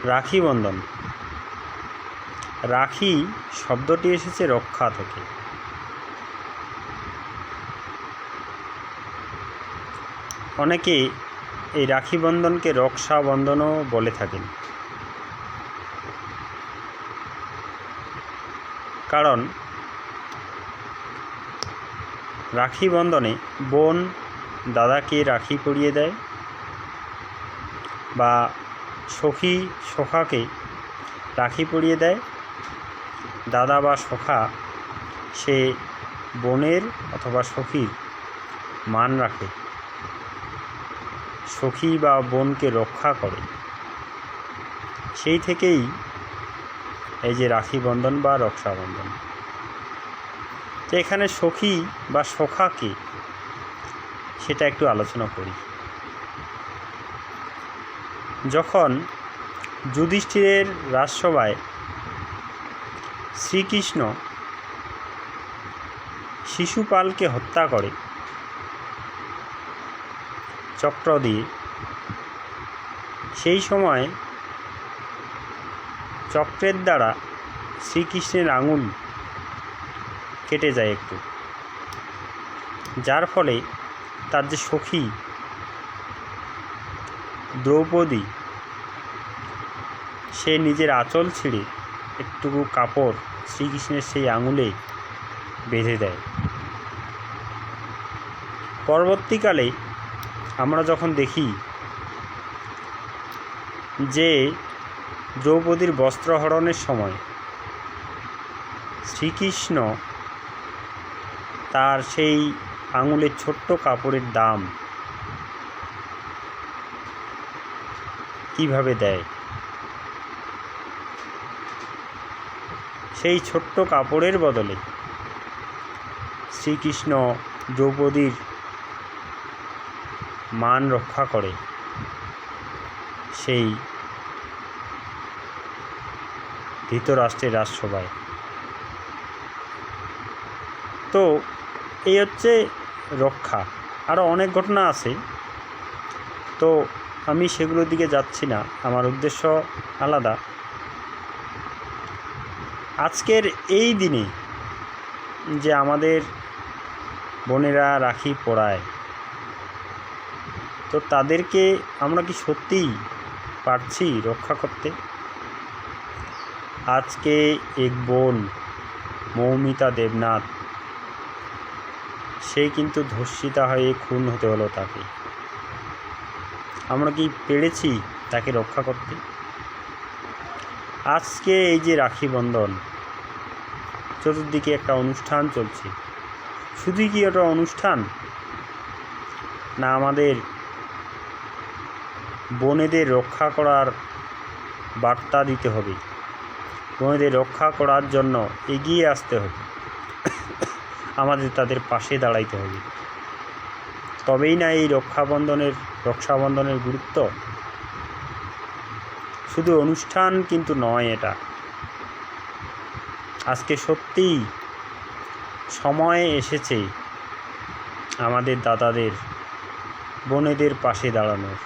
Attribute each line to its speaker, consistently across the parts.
Speaker 1: রাখি বন্ধন। রাখি শব্দটি এসেছে রক্ষা থেকে। অনেকে এই রাখি বন্ধনকে রক্ষাবন্ধনও বলে থাকেন, কারণ রাখি বন্ধনে বোন দাদাকে রাখি পরিয়ে দেয় বা সখী সখাকে রাখি পরিয়ে দেয়। দাদা বা সখা সে বোনের অথবা সখীর মান রাখে, সখী বা বোনকে রক্ষা করে। সেই থেকেই এই যে রাখি বন্ধন বা রক্ষাবন্ধন। তো এখানে সখী বা সখাকে সেটা একটু আলোচনা করি। যখন যুধিষ্ঠিরের রাজসভায় শ্রীকৃষ্ণ শিশুপালকে হত্যা করে চক্র দিয়ে, সেই সময় চক্রের দ্বারা শ্রীকৃষ্ণের আঙুল কেটে যায় একটু, যার ফলে তার যে সখী দ্রৌপদী সে নিজের আঁচল ছিঁড়ে একটুকু কাপড় শ্রীকৃষ্ণের সেই আঙুলে বেঁধে দেয়। পরবর্তীকালে আমরা যখন দেখি যে দ্রৌপদীর বস্ত্রহরণের সময় শ্রীকৃষ্ণ তার সেই আঙুলের ছোট্ট কাপড়ের দাম কিভাবে দেয়, সেই ছোট্ট কাপড়ের বদলে শ্রীকৃষ্ণ দ্রৌপদীর মান রক্ষা করে সেই ধৃতরাষ্ট্রের রাজসভায়। তো এই হচ্ছে রক্ষা। আরও অনেক ঘটনা আছে, তো আমি সেগুলোর দিকে যাচ্ছি না, আমার উদ্দেশ্য আলাদা। আজকের এই দিনে যে আমাদের বোনেরা রাখি পরায়, তো তাদেরকে আমরা কি সত্যিই পারছি রক্ষা করতে? আজকে এক বোন মৌমিতা দেবনাথ, সে কিন্তু ধর্ষিতা হয়ে খুন হতে হলো তাকে। আমরা কি পেরেছি তাকে রক্ষা করতে? আজকে এই যে রাখি বন্ধন, চতুর্দিকে একটা অনুষ্ঠান চলছে, শুধুই কি একটা অনুষ্ঠান না, আমাদের বোনেদের রক্ষা করার বার্তা দিতে হবে, বোনেদের রক্ষা করার জন্য এগিয়ে আসতে হবে, আমাদের তাদের পাশে দাঁড়াইতে হবে। তবেই না এই রক্ষাবন্ধনের গুরুত্ব। শুধু অনুষ্ঠান কিন্তু নয় এটা। আজকে সত্যিই সময় এসেছে আমাদের দাদাদের বোনেদের পাশে দাঁড়ানোর।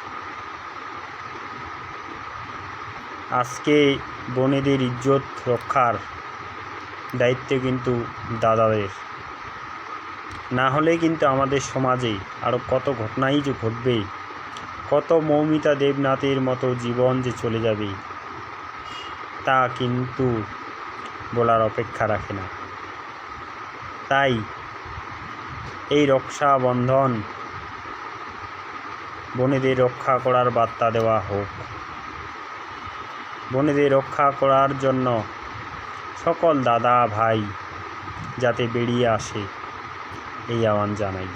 Speaker 1: আজকে বোনেদের ইজ্জত রক্ষার দায়িত্ব কিন্তু দাদাদের। না হলে কিন্তু আমাদের সমাজে আরও কত ঘটনাই যে ঘটবে, কত মৌমিতা দেবনাথের মতো জীবন যে চলে যাবে, তা কিন্তু বলার অপেক্ষা রাখে না। তাই এই রক্ষাবন্ধন বোনেদের রক্ষা করার বার্তা দেওয়া হোক, বোনেদের রক্ষা করার জন্য সকল দাদা ভাই যাতে বেরিয়ে আসে, এই আহ্বান জানাই।